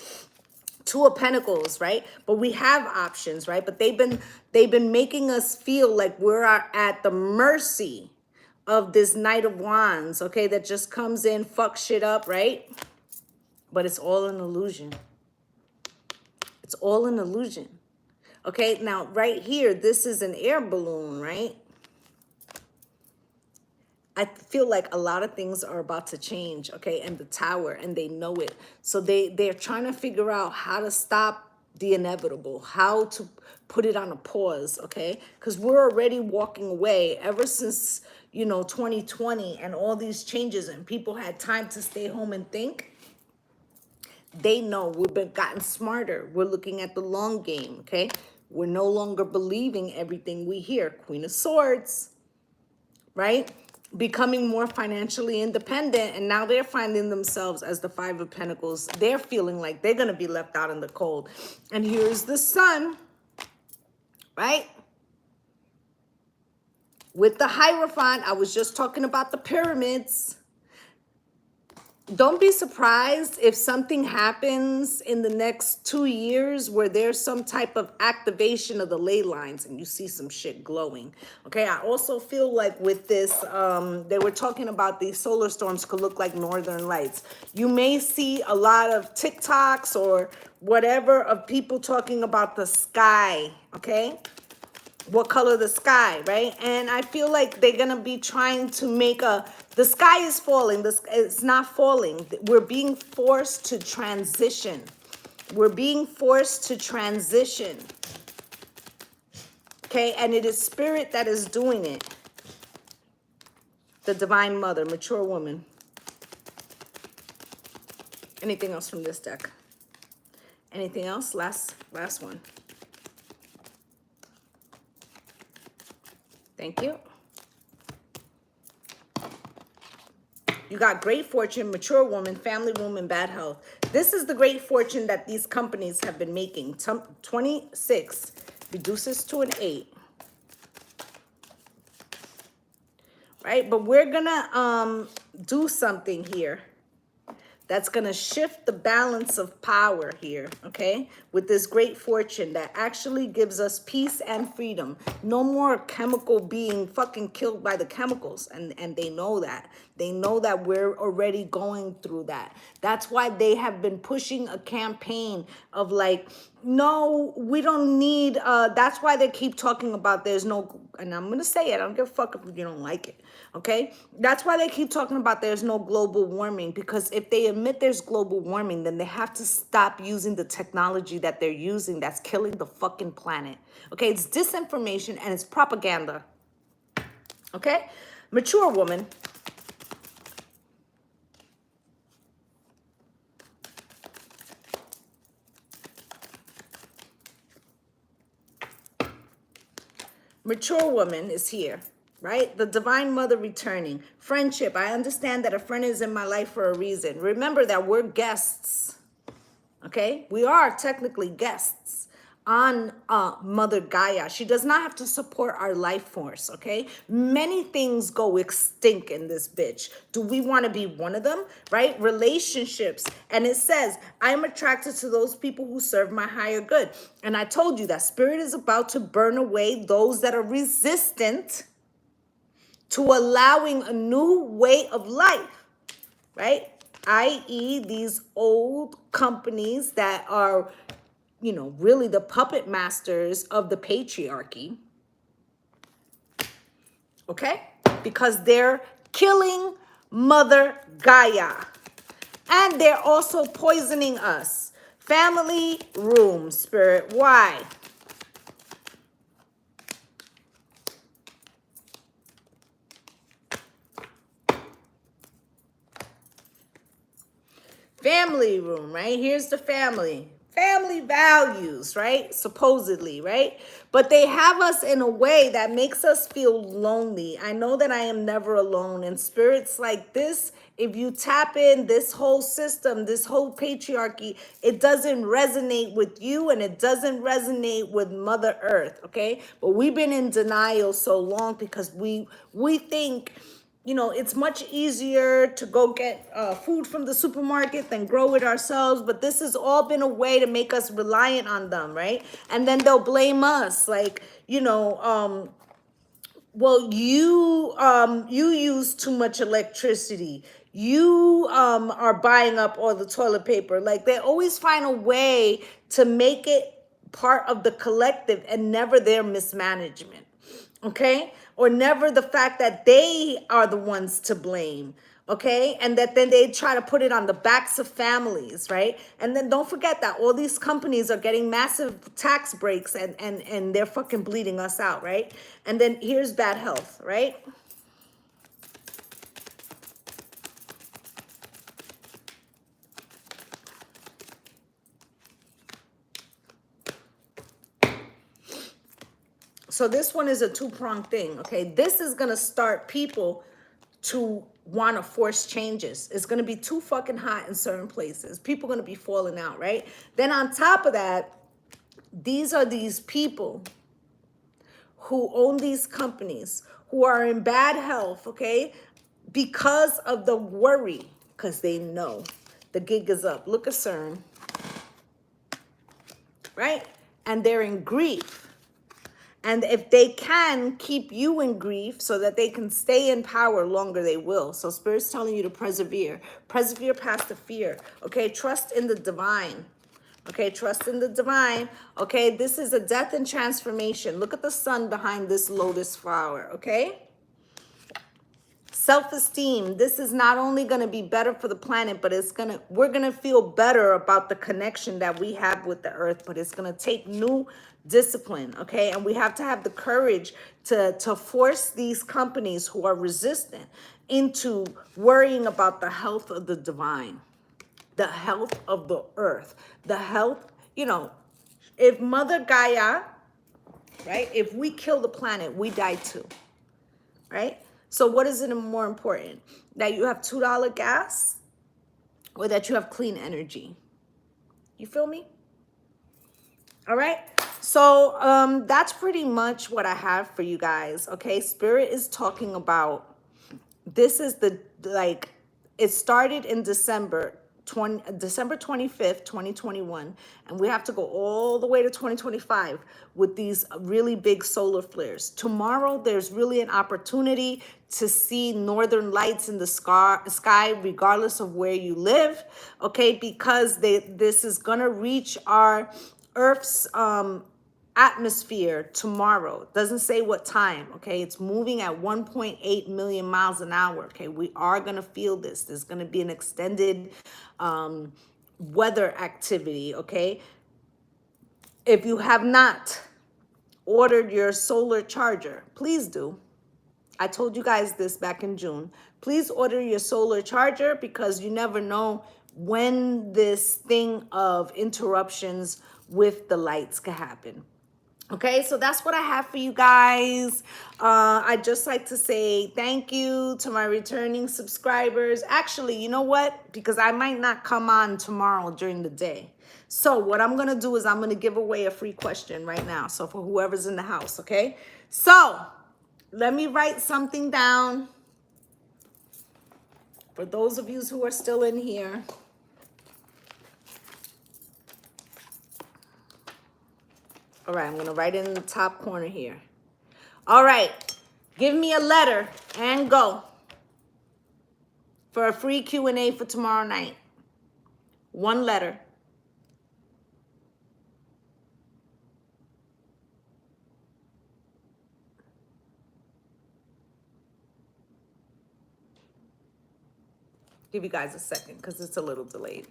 Two of Pentacles, right? But we have options, right? But they've been making us feel like we're at the mercy of this Knight of Wands, okay? That just comes in, fucks shit up, right? But it's all an illusion. It's all an illusion. Okay, now right here, this is an air balloon, right? I feel like a lot of things are about to change, okay? And the Tower, and they know it. So they're trying to figure out how to stop the inevitable, how to put it on a pause, okay? Because we're already walking away ever since, 2020 and all these changes, and people had time to stay home and think. They know we've gotten smarter. We're looking at the long game, okay? We're no longer believing everything we hear. Queen of Swords, right? Becoming more financially independent, and now they're finding themselves as the Five of Pentacles. They're feeling like they're going to be left out in the cold. And here's the Sun, right? With the Hierophant, I was just talking about the pyramids. Don't be surprised if something happens in the next 2 years where there's some type of activation of the ley lines and you see some shit glowing. Okay, I also feel like with this, they were talking about these solar storms could look like northern lights. You may see a lot of TikToks or whatever of people talking about the sky, okay? What color the sky, right? And I feel like they're gonna be trying to make the sky is falling. It's not falling. We're being forced to transition. We're being forced to transition. Okay, and it is spirit that is doing it. The divine mother, mature woman. Anything else from this deck? Anything else? Last one. Thank you. You got great fortune, mature woman, family woman, bad health. This is the great fortune that these companies have been making. 26 reduces to an 8. Right? But we're going to do something here that's going to shift the balance of power here, okay? With this great fortune that actually gives us peace and freedom. No more chemical being fucking killed by the chemicals. And they know that. They know that we're already going through that. That's why they have been pushing a campaign of like, no, we don't need, that's why they keep talking about there's no, and I'm going to say it, I don't give a fuck if you don't like it, okay? That's why they keep talking about there's no global warming, because if they admit there's global warming, then they have to stop using the technology that they're using that's killing the fucking planet, okay? It's disinformation and it's propaganda, okay? Mature woman. Mature woman is here, right? The divine mother returning. Friendship. I understand that a friend is in my life for a reason. Remember that we're guests, okay? We are technically guests on Mother Gaia. She does not have to support our life force, okay? Many things go extinct in this bitch. Do we want to be one of them, right? Relationships. And it says, I'm attracted to those people who serve my higher good. And I told you that spirit is about to burn away those that are resistant to allowing a new way of life, right? i.e. these old companies that are, you know, really the puppet masters of the patriarchy, okay? Because they're killing Mother Gaia. And they're also poisoning us. Family room, spirit. Why? Family room, right? Here's the family. Family values, right? Supposedly, right? But they have us in a way that makes us feel lonely. I know that I am never alone. And spirits like this, if you tap in this whole system, this whole patriarchy, it doesn't resonate with you and it doesn't resonate with Mother Earth, okay? But we've been in denial so long because we think, you know, it's much easier to go get food from the supermarket than grow it ourselves. But this has all been a way to make us reliant on them, right? And then they'll blame us, like, you know, well, you use too much electricity. You are buying up all the toilet paper. Like, they always find a way to make it part of the collective and never their mismanagement, okay? Or never the fact that they are the ones to blame, okay? And that then they try to put it on the backs of families, right? And then don't forget that all these companies are getting massive tax breaks and they're fucking bleeding us out, right? And then here's bad health, right? So this one is a two-pronged thing, okay? This is going to start people to want to force changes. It's going to be too fucking hot in certain places. People are going to be falling out, right? Then on top of that, these are these people who own these companies who are in bad health, okay? Because of the worry, because they know the gig is up. Look at CERN, right? And they're in grief. And if they can keep you in grief so that they can stay in power longer, they will. So Spirit's telling you to persevere. Persevere past the fear. Okay, trust in the divine. Okay, trust in the divine. Okay, this is a death and transformation. Look at the sun behind this lotus flower. Okay. Self-esteem. This is not only going to be better for the planet, but we're going to feel better about the connection that we have with the earth, but it's going to take new discipline, okay? And we have to have the courage to force these companies who are resistant into worrying about the health of the divine, the health of the earth, the health, if Mother Gaia, right? If we kill the planet, we die too, right? So what is it more important? That you have $2 gas or that you have clean energy? You feel me? All right. So that's pretty much what I have for you guys. Okay. Spirit is talking about, this is it started in December 25th, 2021, and we have to go all the way to 2025 with these really big solar flares. Tomorrow, there's really an opportunity to see northern lights in the sky, regardless of where you live, okay? Because this is gonna reach our Earth's atmosphere tomorrow. It doesn't say what time, okay? It's moving at 1.8 million miles an hour, okay? We are going to feel this. There's going to be an extended weather activity, okay? If you have not ordered your solar charger, please do. I told you guys this back in June. Please order your solar charger because you never know when this thing of interruptions with the lights can happen. Okay, so that's what I have for you guys. I'd just like to say thank you to my returning subscribers. Actually, you know what? Because I might not come on tomorrow during the day. So what I'm going to do is I'm going to give away a free question right now. So for whoever's in the house, okay? So let me write something down for those of you who are still in here. All right, I'm going to write it in the top corner here. All right, give me a letter and go for a free Q&A for tomorrow night. One letter. Give you guys a second because it's a little delayed.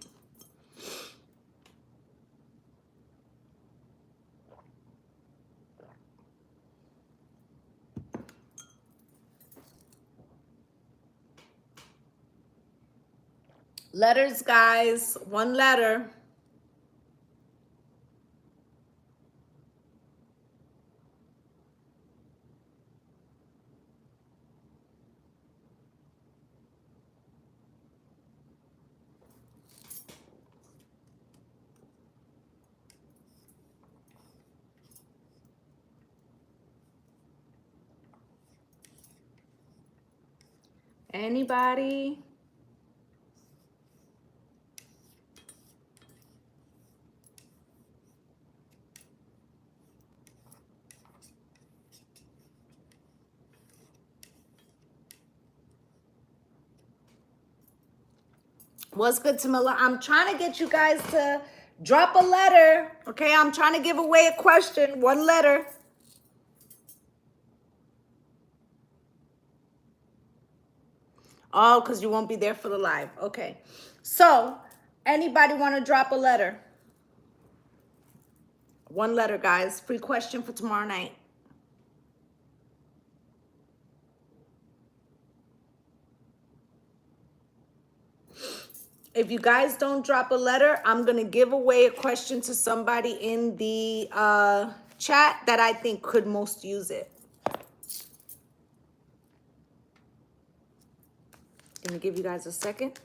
Letters, guys. One letter. Anybody? What's good, Tamila? I'm trying to get you guys to drop a letter. Okay, I'm trying to give away a question. One letter. Oh, because you won't be there for the live. Okay. So, anybody want to drop a letter? One letter, guys. Free question for tomorrow night. If you guys don't drop a letter, I'm going to give away a question to somebody in the chat that I think could most use it. Gonna give you guys a second.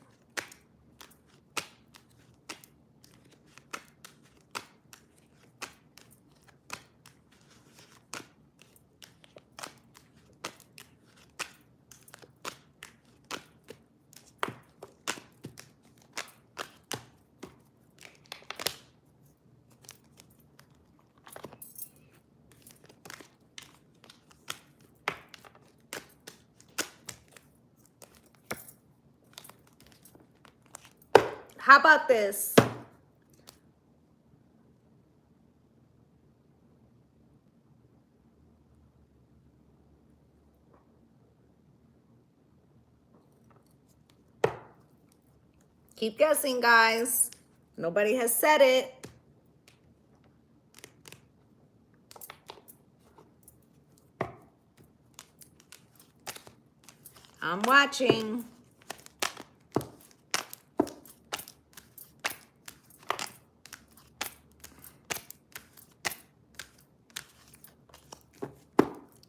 How about this? Keep guessing, guys. Nobody has said it. I'm watching.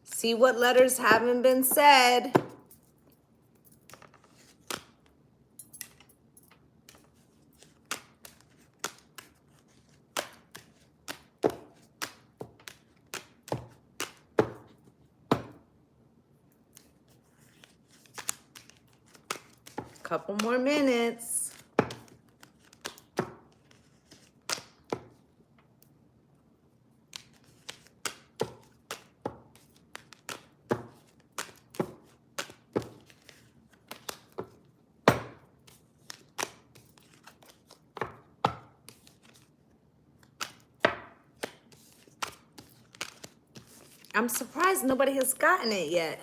See what letters haven't been said. Couple more minutes. I'm surprised nobody has gotten it yet.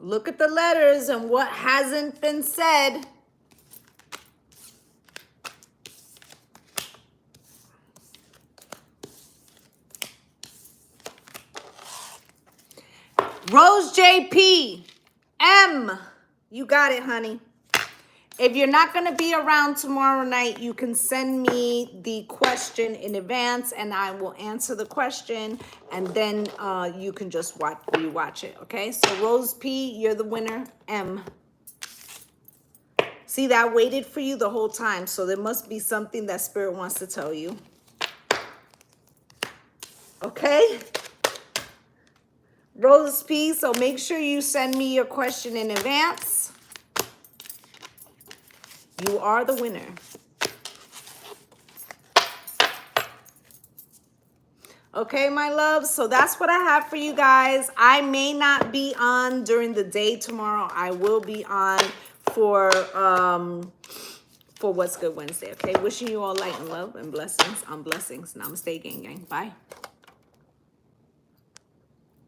Look at the letters and what hasn't been said. Rose JP, M, you got it, honey. If you're not going to be around tomorrow night, you can send me the question in advance and I will answer the question, and then you can just rewatch it, okay? So Rose P, you're the winner. M. See, that waited for you the whole time, so there must be something that Spirit wants to tell you. Okay? Rose P, so make sure you send me your question in advance. You are the winner. Okay, my love. So that's what I have for you guys. I may not be on during the day tomorrow. I will be on for What's Good Wednesday. Okay, wishing you all light and love and blessings on blessings. Namaste, gang gang. Bye.